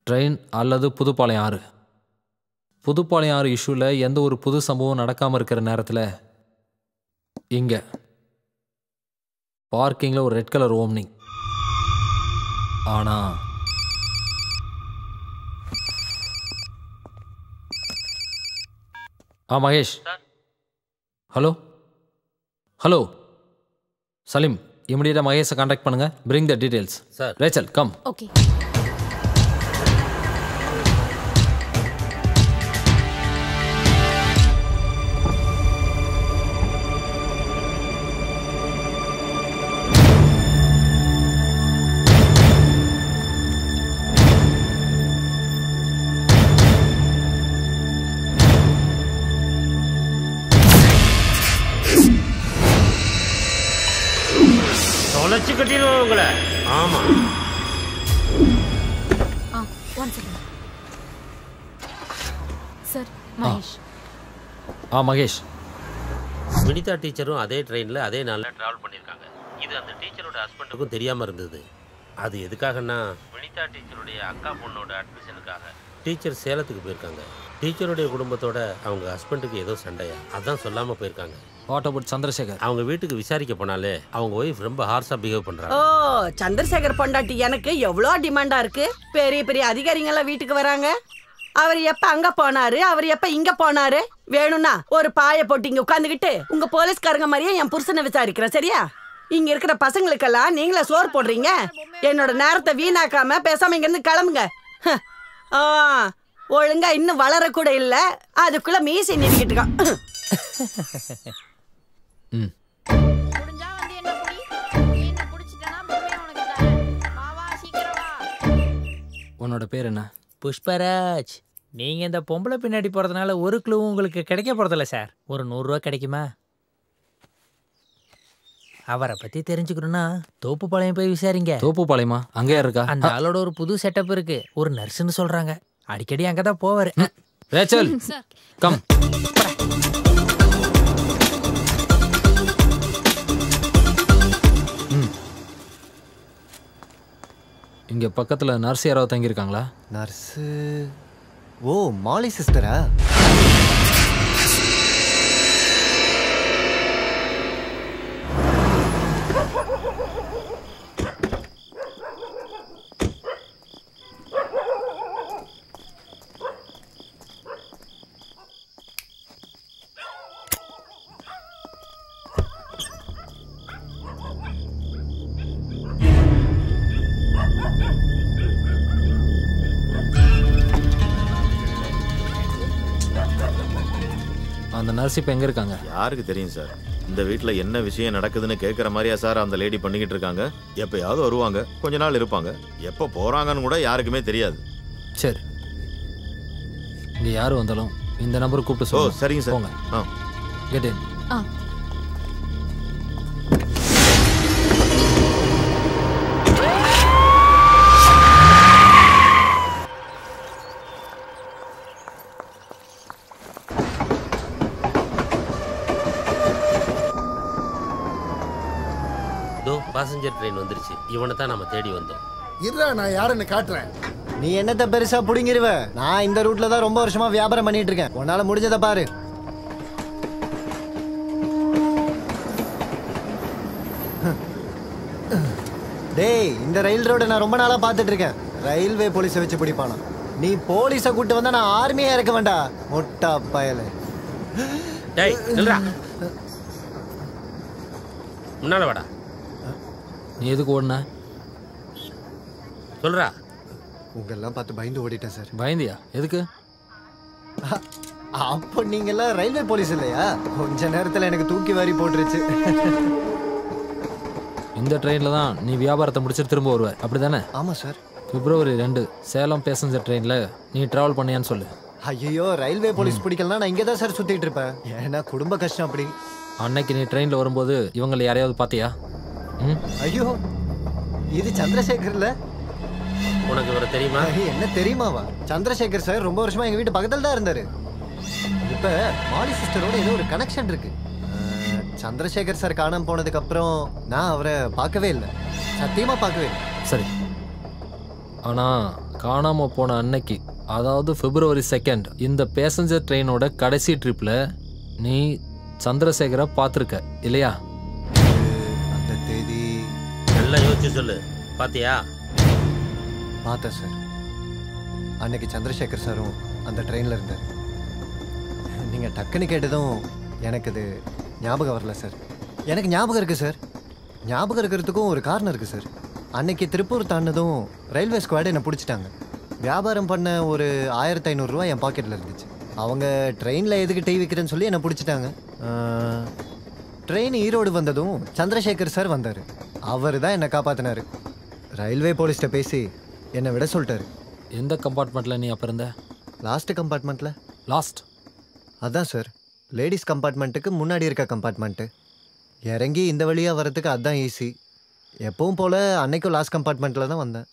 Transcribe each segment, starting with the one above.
Train அல்லது புதுப்பாளையம் ஆறு. புதுப்பாளையம் ஆறு இஷ்யூவில் எந்த ஒரு புது சம்பவம் நடக்காமல் இருக்கிற நேரத்தில் இங்கே பார்க்கிங்கில் ஒரு ரெட் கலர் ஓம்னி. ஆனால் மகேஷ். ஹலோ ஹலோ சலீம், இமிடியேட்டாக மகேஷை கான்டாக்ட் பண்ணுங்கள். Bring the details. Sir Rachel come. Okay. தொலைச்சு கட்டிடுவோம் உங்களை. ஆமா. சார் மகேஷ். மகேஷ். வினிதா டீச்சரும் அதே ட்ரெயினில் அதே நாளில் ட்ராவல் பண்ணியிருக்காங்க. இது அந்த டீச்சரோட ஹஸ்பண்டுக்கும் தெரியாமல் இருந்தது. அது எதுக்காகன்னா வினிதா டீச்சருடைய அக்கா பொண்ணோட அட்மிஷனுக்காக. டீச்சர் சேலத்துக்கு போயிருக்காங்க. டீச்சருடைய குடும்பத்தோட அவங்க ஹஸ்பண்டுக்கு ஏதோ சண்டையா, அதான் சொல்லாமல் போயிருக்காங்க. What about Chandrasekar? அவங்க வீட்டுக்கு விசாரிக்க போனாலே அவங்க ஒய்ஃப் ரொம்ப ஹார்ஷா பிஹேவ் பண்றாங்க. ஓ, சந்திரசேகர் பொண்டாட்டி எனக்கு எவ்வளோ டிமாண்டா இருக்கு. பெரிய பெரிய அதிகாரிங்க எல்லாம் வீட்டுக்கு வராங்க. அவர் எப்ப அங்க போனாரு, அவர் எப்ப இங்க போனாரு, வேணும்னா ஒரு பாய போட்டு இங்க உட்காந்துக்கிட்டு உங்க போலீஸ்காரங்க மாதிரியே என் புருஷனை விசாரிக்கிறேன். சரியா? இங்க இருக்கிற பசங்களுக்கெல்லாம் நீங்களே சோறு போடுறீங்க. என்னோட நேரத்தை வீணாக்காம பேசாம இங்க இருந்து கிளம்புங்க. ஒழுங்கா இன்னும் வளர கூட இல்ல, அதுக்குள்ள மீசி நீட்டிக்கிட்டு இருக்கான். உன்னோட பேர் என்ன? புஷ்பராஜ். நீங்க இந்த பொம்பளை பின்னாடி போறதுனால ஒரு கிலோவும் உங்களுக்கு கிடைக்க போறதில்ல சார். ஒரு 100 ரூபா கிடைக்குமா? அவரை பத்தி தெரிஞ்சுக்கணும்னா தோப்புப்பாளையம் போய் விசாரிங்க. தோப்புப்பாளையமா? அங்கே இருக்கா? அந்த ஆளோட ஒரு புது செட்டப் இருக்கு. ஒரு நர்ஸ்ன்னு சொல்றாங்க. அடிக்கடி அங்கதான் போவாரு. Rachel come. இங்க பக்கத்துல நர்ஸ் யாராவது தங்கியிருக்காங்களா? நர்ஸு? ஓ, மாலி சிஸ்டரா? அந்த நர்ஸ் இப்போ எங்கே இருக்காங்க? யாருக்கு தெரியும் சார். இந்த வீட்டில் என்ன விஷயம் நடக்குதுன்னு கேட்குற மாதிரியா சார் அந்த லேடி பண்ணிக்கிட்டு இருக்காங்க. எப்போயாவது வருவாங்க, கொஞ்ச நாள் இருப்பாங்க, எப்போ போகிறாங்கன்னு கூட யாருக்குமே தெரியாது. சரி, இங்கே யார் வந்தாலும் இந்த நம்பருக்கு கூப்பிட்டு சொல்லுங்க. சரிங்க சார். போங்க. Get in. பாசஞ்சர் ட்ரெயின் வந்துருச்சு. இவனை தான் நம்ம தேடி வந்தோம். இருடா, நான் யாருன்னு காட்டுறேன். நீ என்னத்த பெருசா புடிங்கிருவ? நான் இந்த ரூட்ல தான் ரொம்ப வருஷமா வியாபாரம் பண்ணிட்டு இருக்கேன். உன்னால முடிஞ்சதை பாரு. டேய், இந்த ரயில் ரோட நான் ரொம்ப நாளா பாத்துட்டு இருக்கேன். ரயில்வே போலீஸை வச்சு பிடிப்பானா? நீ போலீஸை கூட்டு வந்தா நான் ஆர்மியா இருக்க வேண்டாம். மொட்டா பயலே. டேய் நில்றா, முன்னால வாடா. நீ எதுக்கு ஓடுன? சொல்றா. உங்கெல்லாம் பார்த்து பயந்து ஓடிட்டேன் சார். பயந்தியா? எதுக்கு? அப்போ நீங்க எல்லாம் ரயில்வே போலீஸ் இல்லையா? கொஞ்ச நேரத்துல எனக்கு தூக்கி வாரி போட்டுருச்சு. இந்த ட்ரெயின்ல தான் நீ வியாபாரத்தை முடிச்சுட்டு திரும்ப வருவ, அப்படிதானே? ஆமா சார். February 2 சேலம் பேசஞ்சர் ட்ரெயின்ல நீ டிராவல் பண்ணியான்னு சொல்லு. ஐயோ, ரயில்வே போலீஸ் பிடிக்கலாம். நான் இங்கே தான் சார் சுத்திட்டு இருப்பேன். ஏன்னா குடும்ப கஷ்டம் அப்படி. அன்னைக்கு நீ ட்ரெயின்ல வரும்போது இவங்களை யாரையாவது பாத்தியா? ஐயோ, இது சந்திரசேகர்ல. உனக்கு இவரை தெரியுமா? என்ன தெரியுமாவா? சந்திரசேகர் சார் ரொம்ப வருஷமா எங்க வீட்டு பக்கத்துல தான் இருந்தாரு. இப்ப மாலி சிஸ்டரோட ஏதோ ஒரு கனெக்ஷன் இருக்கு. சந்திரசேகர் சார் காணாம போனதுக்கு அப்புறம் நான் அவரை பார்க்கவே இல்லை. சத்தியமா பார்க்கவே இல்லை. சரி, ஆனால் காணாமல் போன அன்னைக்கு, அதாவது February 2 இந்த பேசஞ்சர் ட்ரெயினோட கடைசி ட்ரிப்பில் நீ சந்திரசேகரை பார்த்துருக்க இல்லையா? அந்த தேதி நல்லா யோசிச்சு சொல்லு. பாத்தியா? பார்த்தேன் சார். அன்னைக்கு சந்திரசேகர் சாரும் அந்த ட்ரெயினில் இருந்தார். நீங்கள் டக்குன்னு கேட்டதும் எனக்கு இது ஞாபகம் வரல சார். எனக்கு ஞாபகம் இருக்குது சார். ஞாபகம் இருக்கிறதுக்கும் ஒரு காரணம் இருக்குது சார். அன்னைக்கு திருப்பூர் தாண்டதும் ரயில்வே ஸ்குவாட் என்னை பிடிச்சிட்டாங்க. வியாபாரம் பண்ண ஒரு 1500 ரூபா என் பாக்கெட்டில் இருந்துச்சு. அவங்க ட்ரெயினில் எதுக்கு டீ விற்கிறேன்னு சொல்லி என்னை பிடிச்சிட்டாங்க. ட்ரெயின் ஈரோடு வந்ததும் சந்திரசேகர் சார் வந்தார். அவர் தான் என்னை காப்பாற்றினார். ரயில்வே போலீஸ்கிட்ட பேசி என்னை விட சொல்லிட்டாரு. எந்த கம்பார்ட்மெண்ட்டில் நீ அப்போ இருந்த? லாஸ்ட்டு கம்பார்ட்மெண்ட்டில். லாஸ்ட்? அதான் சார், லேடிஸ் கம்பார்ட்மெண்ட்டுக்கு முன்னாடி இருக்க கம்பார்ட்மெண்ட்டு. இறங்கி இந்த வழியாக வரதுக்கு அதுதான் ஈஸி. எப்பவும் போல் அன்னைக்கும் லாஸ்ட் கம்பார்ட்மெண்ட்டில் தான் வந்தேன்.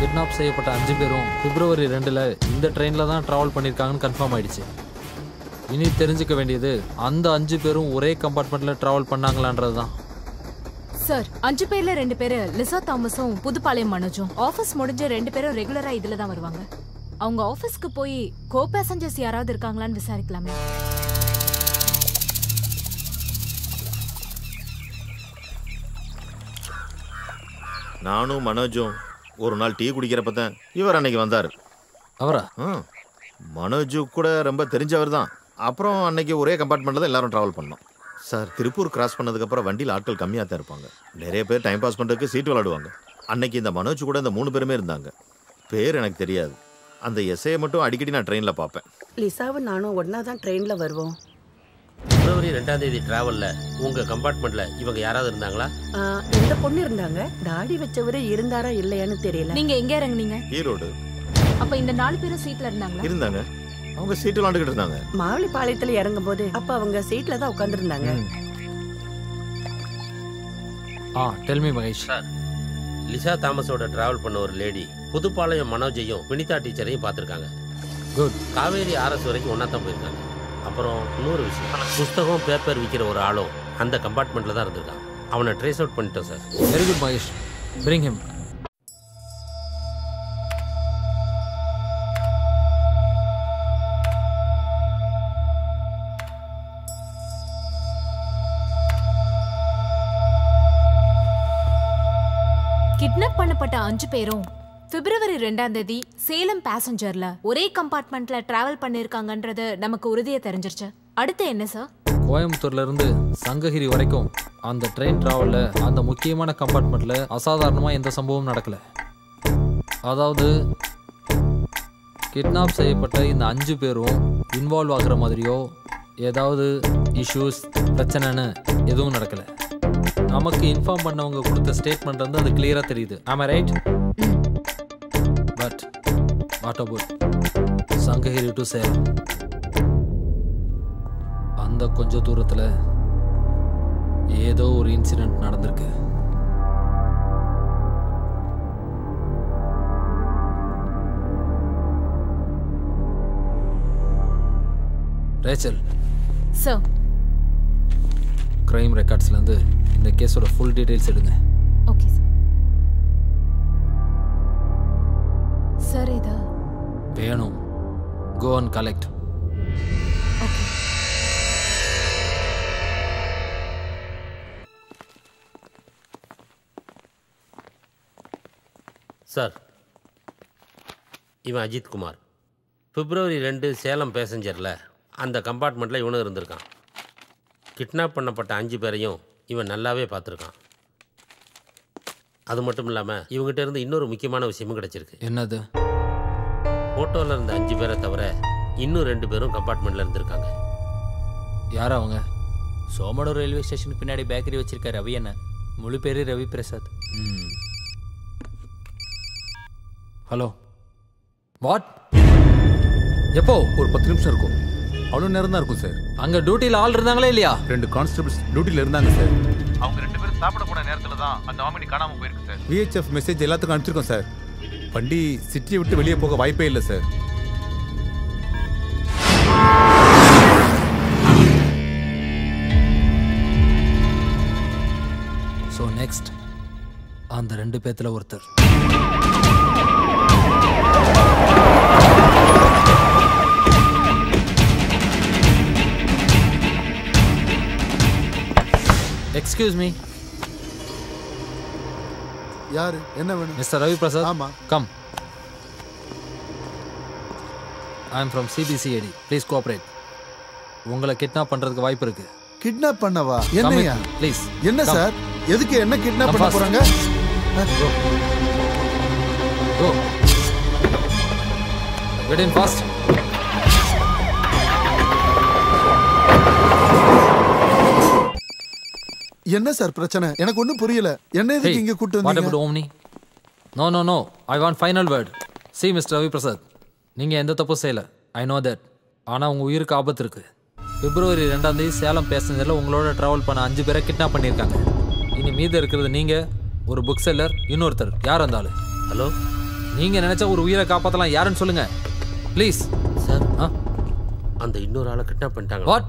கிட்னாப் செய்யப்பட்ட 5 பேரும் February 2 இந்த ட்ரெயினில் தான் ட்ராவல் பண்ணியிருக்காங்கன்னு கன்ஃபார்ம் ஆயிடுச்சு. இனி தெரிஞ்சுக்க வேண்டியது அந்த 5 பேரும் ஒரே கம்பார்ட்மெண்ட்டில் ட்ராவல் பண்ணாங்களான்றது தான். சார், 5 பேர்ல 2 பேர் லிசா தாமஸும் புதுப்பாளையம் மனோஜும். ஆஃபீஸ் முடிஞ்ச 2 பேரும் ரெகுலரா இதுல தான் வருவாங்க. அவங்க ஆஃபீஸ்க்கு போய் கோ பேசஞ்சர்ஸ் யாராவது இருக்காங்களான்னு விசாரிக்கலாமே. நானும் மனோஜும் ஒரு நாள் டீ குடிக்கிறப்ப தான் இவர் அன்னைக்கு வந்தார். அவரா? மனோஜு கூட ரொம்ப தெரிஞ்சவர் தான். அப்புறம் அன்னைக்கு ஒரே கம்பார்ட்மெண்ட்டில் தான் எல்லாரும் ட்ராவல் பண்ணோம். சார், திருப்பூர் கிராஸ் பண்ணதுக்கப்புறம் வண்டியில் ஆட்கள் கம்மியாக தான் இருப்பாங்க. நிறைய பேர் டைம் பாஸ் பண்ணுறதுக்கு சீட்டு விளாடுவாங்க. அன்னைக்கு இந்த மனோஜ் கூட இந்த 3 பேருமே இருந்தாங்க. பேர் எனக்கு தெரியாது. அந்த எஸ்ஐயை மட்டும் அடிக்கடி நான் ட்ரெயினில் பார்ப்பேன். லிசாவும் நானும் ஒன்றா தான் ட்ரெயினில் வருவோம். February 2 டிராவலில் உங்கள் கம்பார்ட்மெண்ட்டில் இவங்க யாராவது இருந்தாங்களா? இந்த பொண்ணு இருந்தாங்க. தாடி வச்சவரு இருந்தாரா இல்லையான்னு தெரியல. நீங்க எங்க இறங்குனீங்க? ஈரோடு. அப்ப இந்த 4 பேரும் சீட்ல இருந்தாங்களா? இருந்தாங்க. அவங்க சீட்டு விளாண்டுக்கிட்டு இருந்தாங்க. மாவளிப்பாளையத்துல இறங்கும் போது அப்ப அவங்க சீட்ல தான் உட்காந்துருந்தாங்க. Tell me Mahesh. Sir, Lisa தாமஸோட டிராவல் பண்ண ஒரு லேடி புதுப்பாளையம் மனோஜையும் வினிதா டீச்சரையும் பார்த்துருக்காங்க. குட். காவேரி RS வரைக்கும் ஒன்றா தான் போயிருக்காங்க. அப்புறம் இன்னொரு விஷயம், புஸ்தகம் பேப்பர் விற்கிற ஒரு ஆளும் அந்த கம்பார்ட்மெண்ட்டில் தான் இருந்திருக்கான். அவனை ட்ரேஸ் அவுட் பண்ணிட்டோம் sir. Very good Mahesh, bring him. Kidnap பண்ணப்பட்ட 5 பேரும் February 2 சேலம் பேசஞ்சர்ல ஒரே கம்பார்ட்மெண்ட்ல டிராவல் பண்ணிருக்காங்கன்றது நமக்கு உறுதியா தெரிஞ்சிருச்சு. அடுத்து என்ன சார்? கோயம்புத்தூர்ல இருந்து சங்ககிரி வரைக்கும் அந்த ட்ரெயின் டிராவல்ல அந்த முக்கியமான கம்பார்ட்மெண்ட்ல அசாதாரணமா எந்த சம்பவமும் நடக்கல. அதாவது கிட்னாப் செய்யப்பட்ட இந்த 5 பேரும் இன்வால்வ் ஆகுற மாதிரியோ ஏதாவது இஷ்யூஸ் பிரச்சனைன்னு எதுவும் நடக்கல. நமக்கு இன்ஃபார்ம் பண்ணவங்க கொடுத்த ஸ்டேட்மெண்ட் வந்து அது கிளியரா தெரியுது. Am I right? But what about Sankagiri to Salem? அந்த கொஞ்ச தூரத்தில் ஏதோ ஒரு இன்சிடென்ட் நடந்திருக்கு. ரேச்சல் சார், கிரைம் ரெக்கார்ட்ஸ்லேருந்து இந்த கேஸோட ஃபுல் டீட்டெயில்ஸ் எடுங்க. Okay sir. சார், இதா வேணும். Go and collect. Okay. Sir, இவன் அஜித் குமார். February 2 சேலம் பேசஞ்சரில் அந்த கம்பார்ட்மெண்ட்டில் இவனும் இருந்திருக்கான். கிட்னாப் பண்ணப்பட்ட 5 பேரையும் இவன் நல்லாவே பார்த்துருக்கான். அது மட்டும் இல்லாமல் இவங்ககிட்ட இருந்து இன்னொரு முக்கியமான விஷயமும் கிடச்சிருக்கு. என்னது? ஃபோட்டோவில் இருந்த 5 பேரை தவிர இன்னும் 2 பேரும் கம்பார்ட்மெண்ட்டில் இருந்திருக்காங்க. யார் அவங்க? சோமனூர் ரயில்வே ஸ்டேஷனுக்கு பின்னாடி பேக்கரி வச்சிருக்க ரவி அண்ணன். முழு பேரு ரவி பிரசாத். Hello, what? எப்போ? ஒரு 10 நிமிஷம் இருக்கும். அவ்வளோ நேரம் தான் இருக்கும் சார். அங்கே டியூட்டியில் ஆள் இருந்தாங்களே இல்லையா? 2 கான்ஸ்டபிள்ஸ் டியூட்டியில் இருந்தாங்க சார். அவங்க 2 பேரும் சாப்பிட போன நேரத்தில் தான் அந்த ஆமினி காணாமல் போயிருக்கு சார். VHF மெசேஜ் எல்லாத்துக்கும் அனுப்பிச்சிருக்கோம் சார். வண்டி சிட்டியை விட்டு வெளியே போக வாய்ப்பே இல்லை சார். ஸோ நெக்ஸ்ட் அந்த 2 பேத்துல ஒருத்தர். Excuse me. யாரு? என்ன வேணும்? மிஸ்டர் ரவி பிரசாத். ஆமா. Come. I am from CBCID. Please cooperate. உங்களை கிட்னாப் பண்றதுக்கு வாய்ப்பு இருக்கு. கிட்னாப் பண்ணவா? என்னையா? ப்ளீஸ். என்ன சார்? எதுக்கு என்ன கிட்னாப் பண்ண போறாங்க? Go. Get in fast. என்ன சார் பிரச்சனை? எனக்கு ஒண்ணும் புரியல. என்ன எதுக்கு இங்க கூட்டி வந்தீங்க? What வந்தீங்க? about Omni? No. I want final word. See Mr. Ravi Prasad. நீங்க எந்த தப்பும் செய்யல. I know that. ஆனா உங்க உயிருக்கு ஆபத்து இருக்கு. பிப்ரவரி 2ஆம் தேதி சேலம் பேசஞ்சர்ல உங்களோட டிராவல் பண்ண 5 பேரை கிட்னாப் பண்ணிருக்காங்க. இனி மீதி இருக்கிறது நீங்க, ஒரு புக் செல்லர், இன்னொருத்தர். யார் இருந்தாலும். ஹலோ, நீங்க நினைச்சா ஒரு உயிரை காப்பாத்தலாம். யாருன்னு சொல்லுங்க ப்ளீஸ். சார், அந்த இன்னொரு ஆளை கிட்னாப் பண்ணிட்டாங்க. வாட்?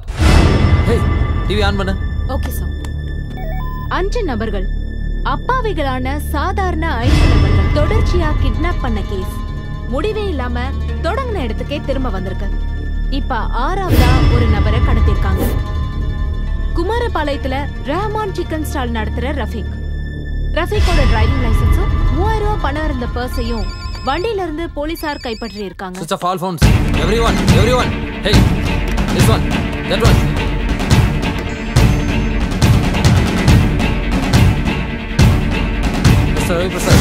ஹே, டிவி ஆன் பண்ணு. Okay sir. 5 நபர்கள் அப்பாவிகளான சாதாரண 5 நபர்கள் தொடர்ச்சியா கிட்னாப் பண்ண கேஸ் முடிவே இல்லாம தொடங்கின இடத்துக்கே திரும்ப வந்திருக்கு. இப்ப 6ஆவதா ஒரு நபரை கடத்திருக்காங்க. குமாரபாளையத்துல ரஹ்மான் சிக்கன் ஸ்டால் நடத்துற ரஃபீக். ரஃபீக்கோட டிரைவிங் லைசன்ஸும் 3000 ரூபாய் பணம் இருந்த பர்ஸையும் வண்டியில இருந்து போலீசார் கைப்பற்றி இருக்காங்க. Switch off all phones. Everyone. Hey, this one, that one. Mr. Ravi Prasad.